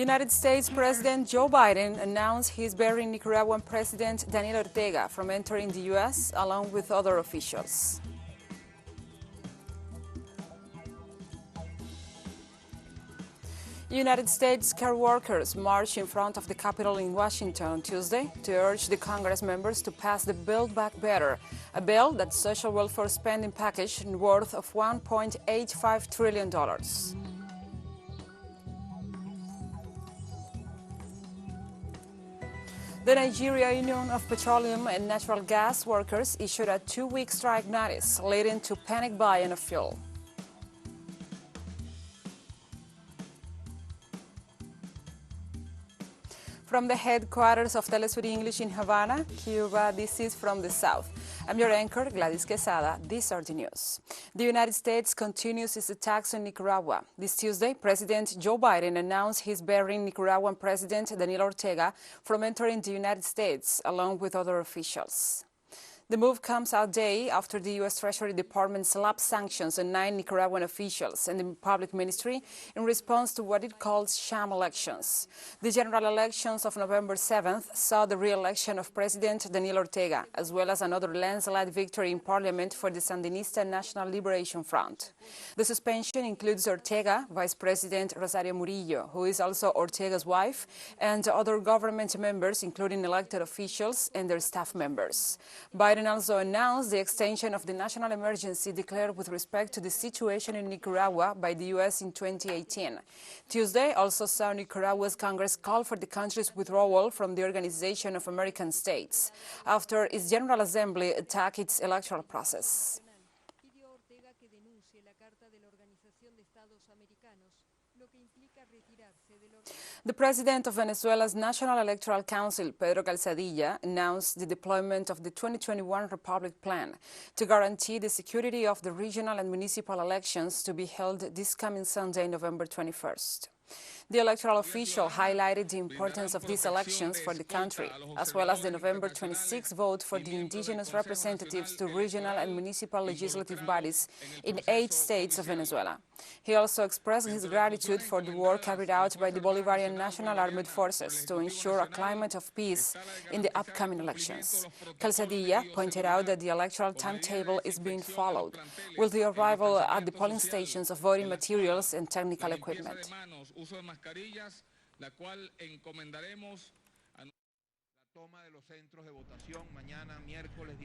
United States President Joe Biden announced he's barring Nicaraguan President Daniel Ortega from entering the U.S. along with other officials. United States care workers marched in front of the Capitol in Washington on Tuesday to urge the Congress members to pass the Build Back Better, a bill that's social welfare spending package worth of $1.85 trillion. The Nigerian Union of Petroleum and Natural Gas Workers issued a 2-week strike notice, leading to panic buying of fuel. From the headquarters of TeleSUR English in Havana, Cuba, this is From the South. I'm your anchor, Gladys Quesada. These are the news. The United States continues its attacks on Nicaragua. This Tuesday, President Joe Biden announced he's barring Nicaraguan President Daniel Ortega from entering the United States, along with other officials. The move comes a day after the U.S. Treasury Department slapped sanctions on 9 Nicaraguan officials and the public ministry in response to what it calls sham elections. The general elections of November 7th saw the re-election of President Daniel Ortega, as well as another landslide victory in parliament for the Sandinista National Liberation Front. The suspension includes Ortega, Vice President Rosario Murillo, who is also Ortega's wife, and other government members, including elected officials and their staff members. Biden also announced the extension of the national emergency declared with respect to the situation in Nicaragua by the U.S. in 2018. Tuesday also saw Nicaragua's Congress call for the country's withdrawal from the Organization of American States after its General Assembly attacked its electoral process. The president of Venezuela's National Electoral Council, Pedro Calzadilla, announced the deployment of the 2021 Republic Plan to guarantee the security of the regional and municipal elections to be held this coming Sunday, November 21st. The electoral official highlighted the importance of these elections for the country, as well as the November 26 vote for the indigenous representatives to regional and municipal legislative bodies in 8 states of Venezuela. He also expressed his gratitude for the work carried out by the Bolivarian National Armed Forces to ensure a climate of peace in the upcoming elections. Calzadilla pointed out that the electoral timetable is being followed, with the arrival at the polling stations of voting materials and technical equipment.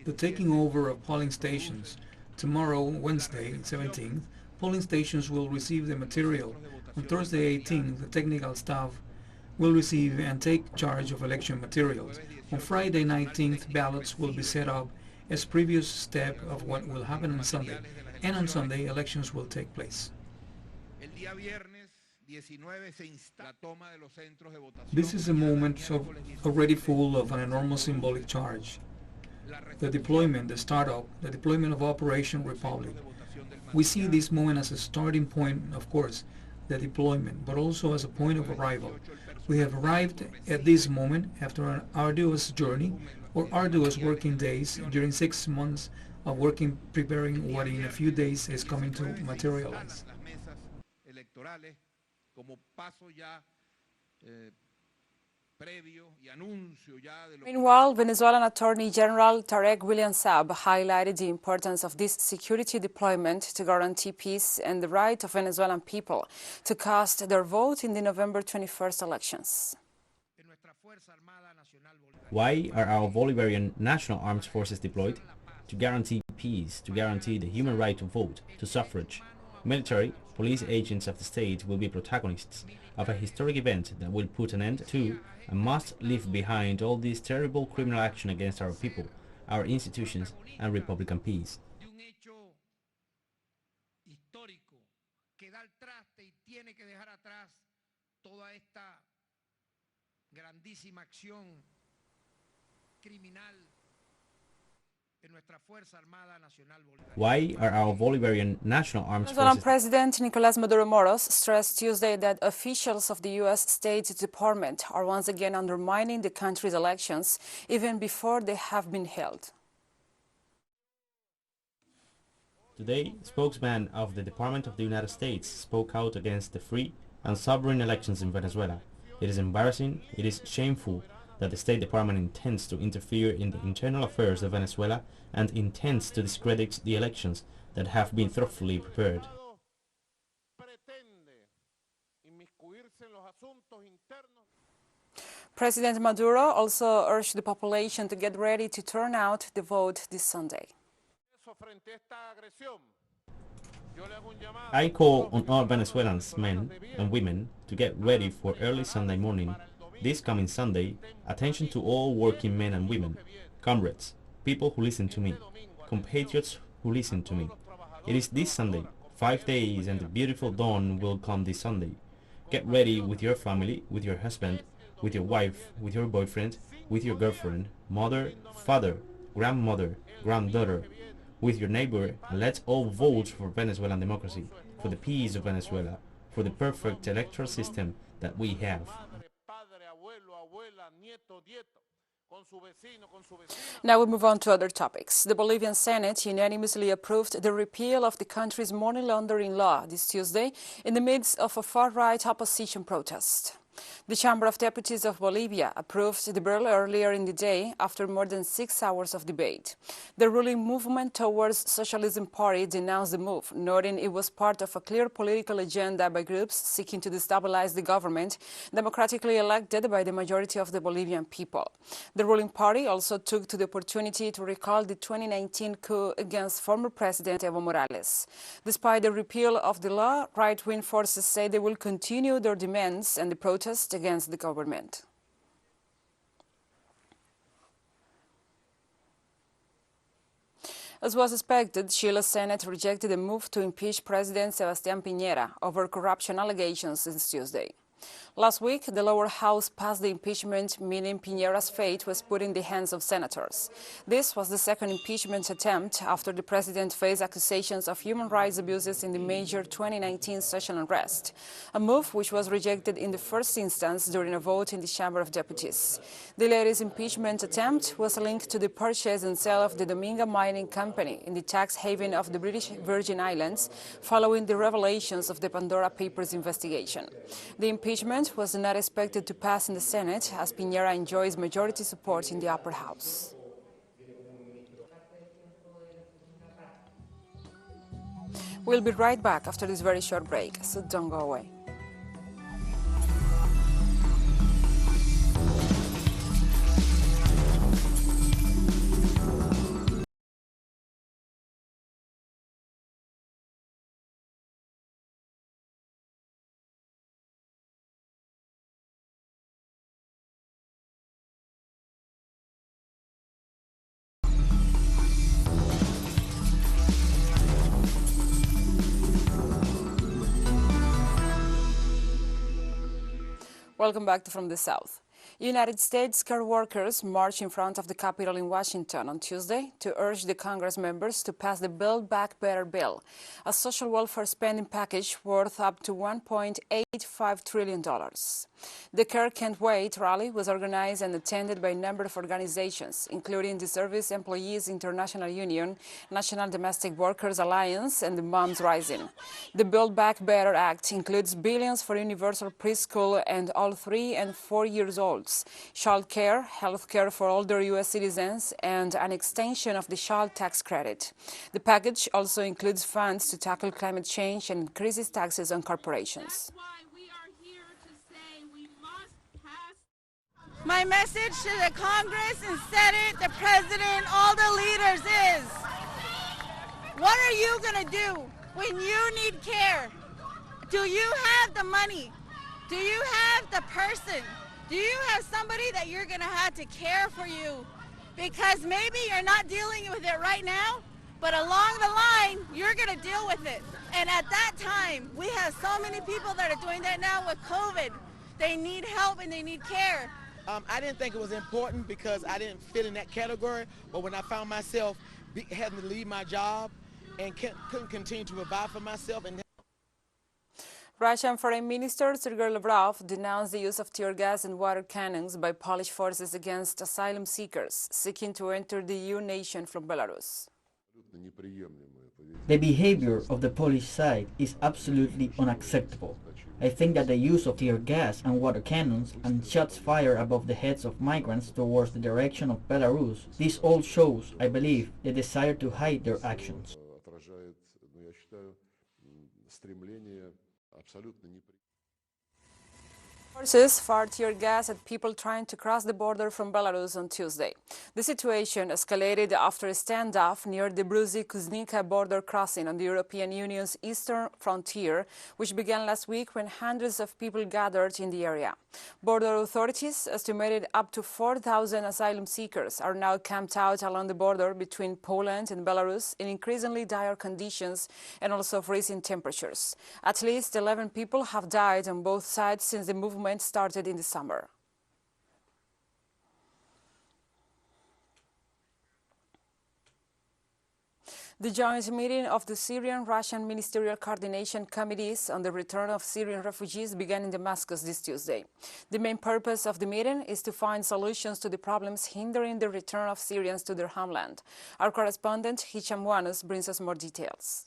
The taking over of polling stations. Tomorrow, Wednesday, 17th, polling stations will receive the material. On Thursday, 18th, the technical staff will receive and take charge of election materials. On Friday, 19th, ballots will be set up as previous step of what will happen on Sunday. And on Sunday, elections will take place. This is a moment already full of an enormous symbolic charge. The deployment, the startup, the deployment of Operation Republic. We see this moment as a starting point, of course, the deployment, but also as a point of arrival. We have arrived at this moment after an arduous journey or arduous working days during 6 months of working preparing what in a few days is coming to materialize. Meanwhile, Venezuelan Attorney General Tarek William Saab highlighted the importance of this security deployment to guarantee peace and the right of Venezuelan people to cast their vote in the November 21st elections. Why are our Bolivarian National Armed Forces deployed? To guarantee peace, to guarantee the human right to vote, to suffrage. Military, police agents of the state will be protagonists of a historic event that will put an end to and must leave behind all this terrible criminal action against our people, our institutions and Republican peace. Why are our Bolivarian National Armed Venezuelan Forces... President Nicolás Maduro Moros stressed Tuesday that officials of the U.S. State Department are once again undermining the country's elections, even before they have been held. Today, spokesman of the Department of the United States spoke out against the free and sovereign elections in Venezuela. It is embarrassing, it is shameful that the State Department intends to interfere in the internal affairs of Venezuela and intends to discredit the elections that have been thoughtfully prepared. President Maduro also urged the population to get ready to turn out to vote this Sunday. I call on all Venezuelans, men and women, to get ready for early Sunday morning. This coming Sunday, attention to all working men and women, comrades, people who listen to me, compatriots who listen to me. It is this Sunday, 5 days, and the beautiful dawn will come this Sunday. Get ready with your family, with your husband, with your wife, with your boyfriend, with your girlfriend, mother, father, grandmother, granddaughter, with your neighbor, and let's all vote for Venezuelan democracy, for the peace of Venezuela, for the perfect electoral system that we have. Now we move on to other topics. The Bolivian Senate unanimously approved the repeal of the country's money laundering law this Tuesday in the midst of a far-right opposition protest. The Chamber of Deputies of Bolivia approved the bill earlier in the day after more than 6 hours of debate. The ruling movement towards Socialism Party denounced the move, noting it was part of a clear political agenda by groups seeking to destabilize the government, democratically elected by the majority of the Bolivian people. The ruling party also took to the opportunity to recall the 2019 coup against former President Evo Morales. Despite the repeal of the law, right-wing forces say they will continue their demands and the protest against the government. As was expected, Chile's Senate rejected a move to impeach President Sebastián Piñera over corruption allegations since Tuesday. Last week, the lower house passed the impeachment, meaning Piñera's fate was put in the hands of senators. This was the second impeachment attempt after the president faced accusations of human rights abuses in the major 2019 social unrest, a move which was rejected in the first instance during a vote in the Chamber of Deputies. The latest impeachment attempt was linked to the purchase and sale of the Dominga Mining Company in the tax haven of the British Virgin Islands following the revelations of the Pandora Papers investigation. The impeachment was not expected to pass in the Senate, as Piñera enjoys majority support in the upper house. We'll be right back after this very short break, so don't go away. Welcome back to From the South. United States care workers marched in front of the Capitol in Washington on Tuesday to urge the Congress members to pass the Build Back Better bill, a social welfare spending package worth up to $1.85 trillion. The Care Can't Wait rally was organized and attended by a number of organizations, including the Service Employees International Union, National Domestic Workers Alliance, and the Moms Rising. The Build Back Better Act includes billions for universal preschool and all 3 and 4 years old, child care, health care for older U.S. citizens, and an extension of the child tax credit. The package also includes funds to tackle climate change and increases taxes on corporations. My message to the Congress and Senate, the President, all the leaders is, what are you going to do when you need care? Do you have the money? Do you have the person? Do you have somebody that you're going to have to care for you? Because maybe you're not dealing with it right now, but along the line, you're going to deal with it. And at that time, we have so many people that are doing that now with COVID. They need help and they need care. I didn't think it was important because I didn't fit in that category, but when I found myself having to leave my job and couldn't continue to provide for myself. And Russian Foreign Minister Sergei Lavrov denounced the use of tear gas and water cannons by Polish forces against asylum seekers seeking to enter the EU nation from Belarus. The behavior of the Polish side is absolutely unacceptable. I think that the use of tear gas and water cannons and shots fired above the heads of migrants towards the direction of Belarus, this all shows, I believe, the desire to hide their actions. Forces fired tear gas at people trying to cross the border from Belarus on Tuesday. The situation escalated after a standoff near the Bruzy-Kuznica border crossing on the European Union's eastern frontier, which began last week when hundreds of people gathered in the area. Border authorities estimated up to 4,000 asylum seekers are now camped out along the border between Poland and Belarus in increasingly dire conditions and also freezing temperatures. At least 11 people have died on both sides since the movement started in the summer. The joint meeting of the Syrian-Russian Ministerial Coordination Committees on the return of Syrian refugees began in Damascus this Tuesday. The main purpose of the meeting is to find solutions to the problems hindering the return of Syrians to their homeland. Our correspondent, Hicham Wanos, brings us more details.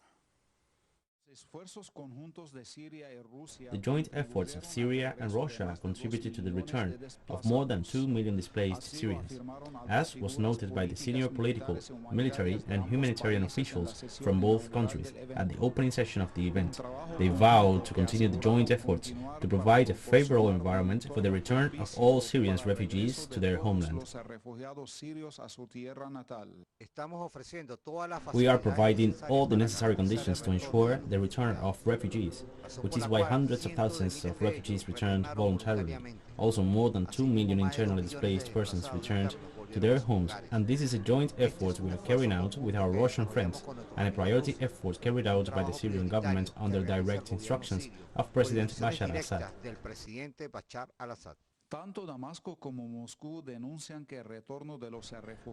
The joint efforts of Syria and Russia contributed to the return of more than 2 million displaced Syrians, as was noted by the senior political, military and humanitarian officials from both countries at the opening session of the event. They vowed to continue the joint efforts to provide a favorable environment for the return of all Syrian refugees to their homeland. We are providing all the necessary conditions to ensure the return of refugees, which is why hundreds of thousands of refugees returned voluntarily. Also, more than 2 million internally displaced persons returned to their homes, and this is a joint effort we are carrying out with our Russian friends, and a priority effort carried out by the Syrian government under direct instructions of President Bashar al-Assad.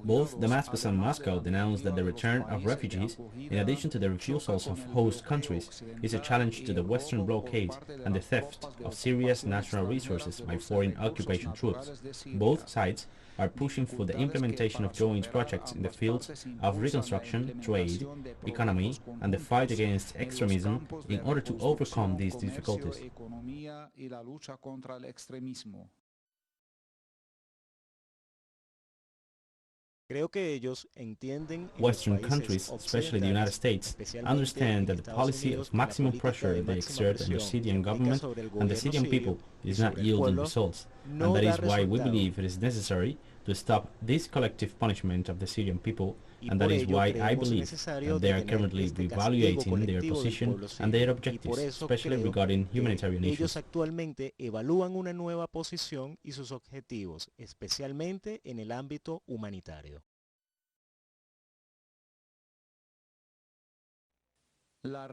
Both Damascus and Moscow denounced that the return of refugees, in addition to the refusals of host countries, is a challenge to the Western blockade and the theft of Syria's natural resources by foreign occupation troops. Both sides are pushing for the implementation of joint projects in the fields of reconstruction, trade, economy, and the fight against extremism in order to overcome these difficulties. Western countries, especially the United States, understand that the policy of maximum pressure they exert on the Syrian government and the Syrian people is not yielding results, and that is why we believe it is necessary to stop this collective punishment of the Syrian people, and that is why I believe that they are currently reevaluating their position and their objectives, especially regarding humanitarian issues. Actualmente evalúan una nueva posición y sus objetivos, especialmente en el ámbito humanitario. The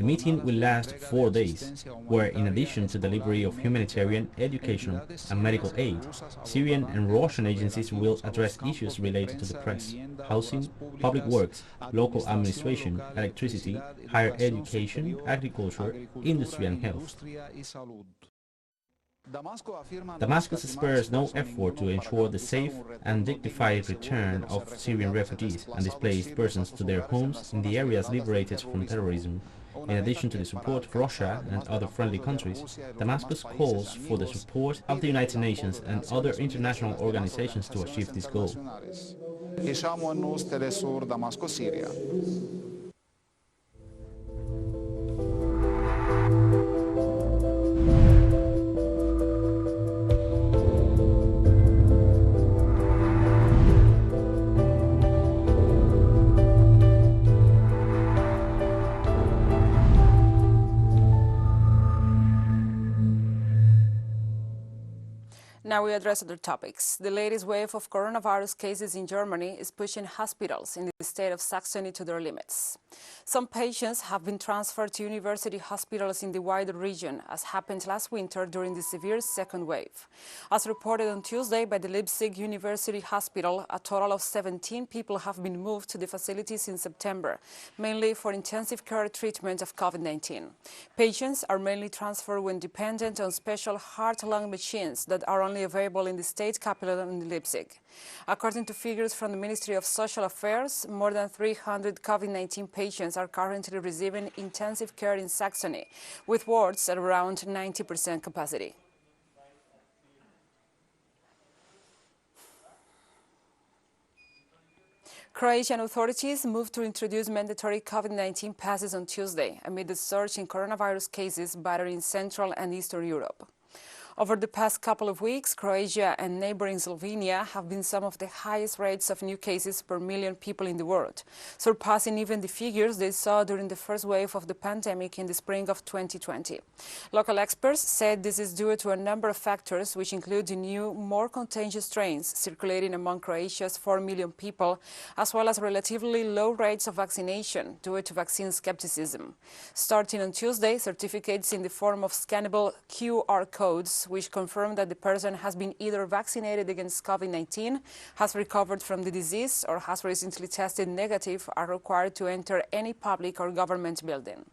meeting will last 4 days, where in addition to delivery of humanitarian, educational and medical aid, Syrian and Russian agencies will address issues related to the press, housing, public works, local administration, electricity, higher education, agriculture, industry and health. Damascus spares no effort to ensure the safe and dignified return of Syrian refugees and displaced persons to their homes in the areas liberated from terrorism. In addition to the support of Russia and other friendly countries, Damascus calls for the support of the United Nations and other international organizations to achieve this goal. TeleSUR, Damascus, Syria. Now we address other topics. The latest wave of coronavirus cases in Germany is pushing hospitals in the state of Saxony to their limits. Some patients have been transferred to university hospitals in the wider region, as happened last winter during the severe second wave. As reported on Tuesday by the Leipzig University Hospital, a total of 17 people have been moved to the facilities in September, mainly for intensive care treatment of COVID-19. Patients are mainly transferred when dependent on special heart-lung machines that are only only available in the state capital in Leipzig. According to figures from the Ministry of Social Affairs, more than 300 COVID-19 patients are currently receiving intensive care in Saxony, with wards at around 90% capacity. Croatian authorities moved to introduce mandatory COVID-19 passes on Tuesday amid the surge in coronavirus cases battering Central and Eastern Europe. Over the past couple of weeks, Croatia and neighboring Slovenia have been some of the highest rates of new cases per million people in the world, surpassing even the figures they saw during the first wave of the pandemic in the spring of 2020. Local experts said this is due to a number of factors, which include the new, more contagious strains circulating among Croatia's 4 million people, as well as relatively low rates of vaccination due to vaccine skepticism. Starting on Tuesday, certificates in the form of scannable QR codes which confirm that the person has been either vaccinated against COVID-19, has recovered from the disease, or has recently tested negative are required to enter any public or government building.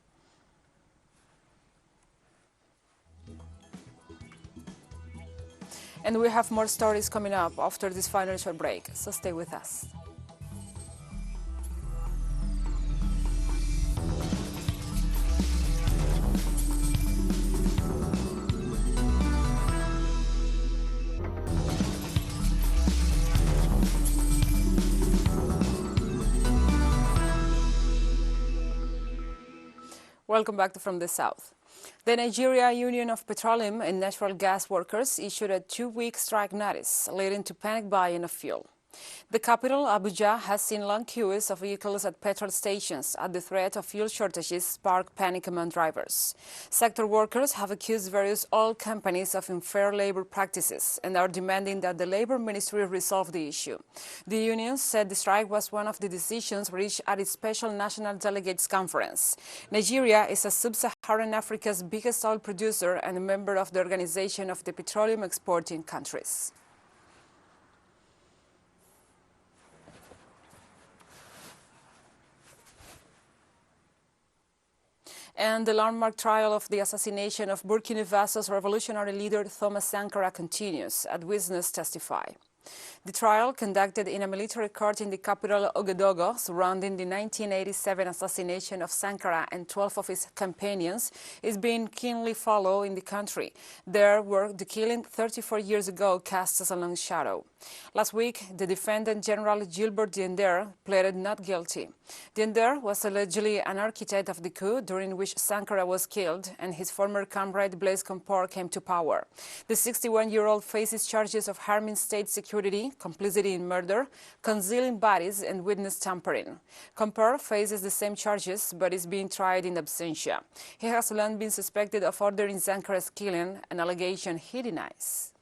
And we have more stories coming up after this final short break, so stay with us. Welcome back to From the South. The Nigeria Union of Petroleum and Natural Gas Workers issued a 2-week strike notice, leading to panic buying of fuel. The capital, Abuja, has seen long queues of vehicles at petrol stations as the threat of fuel shortages sparked panic among drivers. Sector workers have accused various oil companies of unfair labor practices and are demanding that the Labor Ministry resolve the issue. The union said the strike was one of the decisions reached at its special National Delegates Conference. Nigeria is a sub-Saharan Africa's biggest oil producer and a member of the Organization of the Petroleum Exporting Countries. And the landmark trial of the assassination of Burkina Faso's revolutionary leader Thomas Sankara continues, as witnesses testify. The trial, conducted in a military court in the capital Ouagadougou, surrounding the 1987 assassination of Sankara and 12 of his companions, is being keenly followed in the country, there where the killing 34 years ago casts a long shadow. Last week, the defendant, General Gilbert Diender, pleaded not guilty. Diender was allegedly an architect of the coup during which Sankara was killed and his former comrade Blaise Compaoré came to power. The 61-year-old faces charges of harming state security, complicity in murder, concealing bodies, and witness tampering. Compaoré faces the same charges but is being tried in absentia. He has long been suspected of ordering Sankara's killing, an allegation he denies.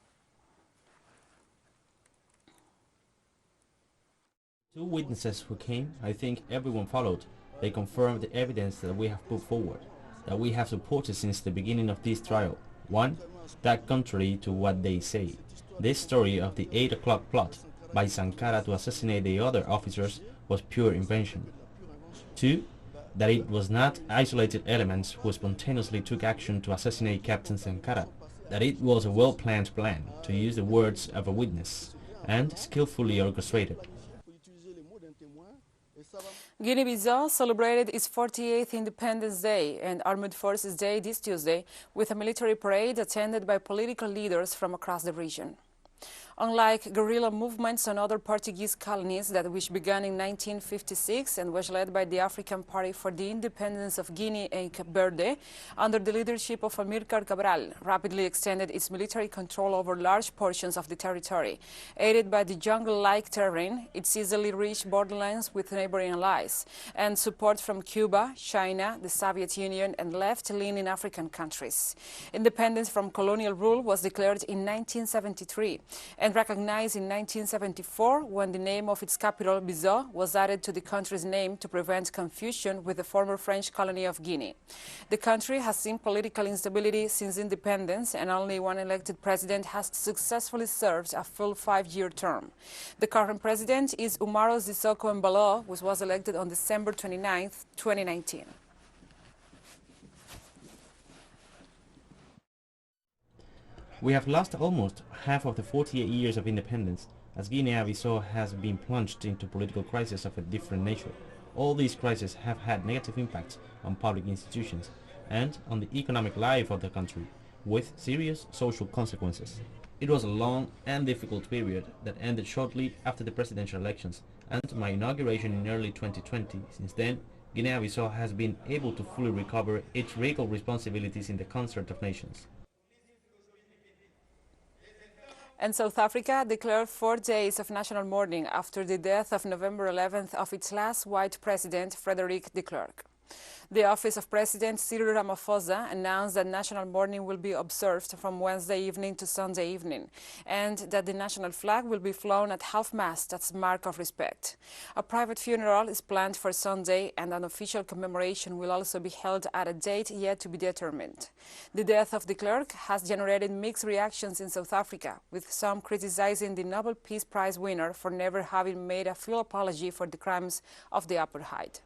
Two witnesses who came, I think everyone followed. They confirmed the evidence that we have put forward, that we have supported since the beginning of this trial. One, that contrary to what they say, this story of the 8 o'clock plot by Sankara to assassinate the other officers was pure invention. Two, that it was not isolated elements who spontaneously took action to assassinate Captain Sankara, that it was a well-planned plan, to use the words of a witness, and skillfully orchestrated. Guinea-Bissau celebrated its 48th Independence Day and Armed Forces Day this Tuesday with a military parade attended by political leaders from across the region. Unlike guerrilla movements on other Portuguese colonies which began in 1956 and was led by the African Party for the Independence of Guinea and Cape Verde, under the leadership of Amílcar Cabral, rapidly extended its military control over large portions of the territory. Aided by the jungle-like terrain, its easily reached borderlands with neighboring allies, and support from Cuba, China, the Soviet Union, and left-leaning African countries. Independence from colonial rule was declared in 1973, and recognized in 1974 when the name of its capital, Bissau, was added to the country's name to prevent confusion with the former French colony of Guinea. The country has seen political instability since independence, and only one elected president has successfully served a full 5-year term. The current president is Umaro Sissoco Embalo, who was elected on December 29, 2019. We have lost almost half of the 48 years of independence, as Guinea-Bissau has been plunged into political crises of a different nature. All these crises have had negative impacts on public institutions and on the economic life of the country, with serious social consequences. It was a long and difficult period that ended shortly after the presidential elections and my inauguration in early 2020. Since then, Guinea-Bissau has been able to fully recover its regal responsibilities in the concert of nations. And South Africa declared 4 days of national mourning after the death of November 11th of its last white president, Frederick de Klerk. The office of President Cyril Ramaphosa announced that national mourning will be observed from Wednesday evening to Sunday evening, and that the national flag will be flown at half-mast as a mark of respect. A private funeral is planned for Sunday, and an official commemoration will also be held at a date yet to be determined. The death of de Klerk has generated mixed reactions in South Africa, with some criticizing the Nobel Peace Prize winner for never having made a full apology for the crimes of the apartheid.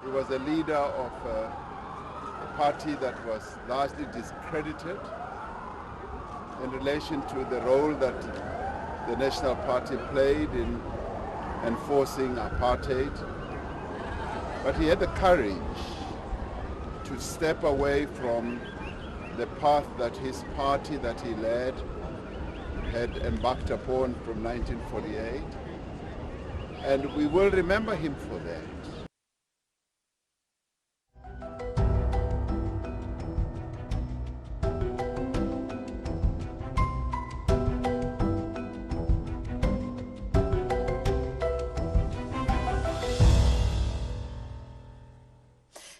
He was a leader of a party that was largely discredited in relation to the role that the National Party played in enforcing apartheid. But he had the courage to step away from the path that his party that he led had embarked upon from 1948. And we will remember him for that.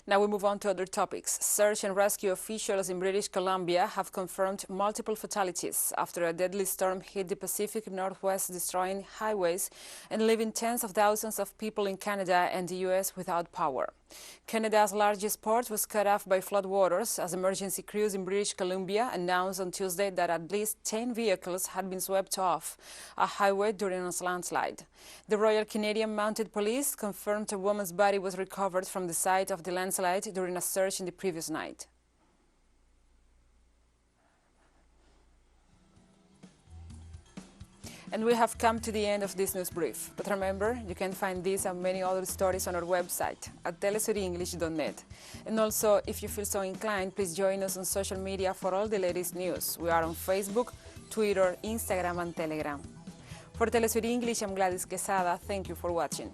Now we move on to other topics. Search and rescue officials in British Columbia have confirmed multiple fatalities after a deadly storm hit the Pacific Northwest, destroying highways and leaving tens of thousands of people in Canada and the U.S. without power. Canada's largest port was cut off by floodwaters as emergency crews in British Columbia announced on Tuesday that at least 10 vehicles had been swept off a highway during a landslide. The Royal Canadian Mounted Police confirmed a woman's body was recovered from the site of the landslide during a search in the previous night. And we have come to the end of this news brief. But remember, you can find these and many other stories on our website at telesurenglish.net. And also, if you feel so inclined, please join us on social media for all the latest news. We are on Facebook, Twitter, Instagram, and Telegram. For TeleSUR English, I'm Gladys Quesada. Thank you for watching.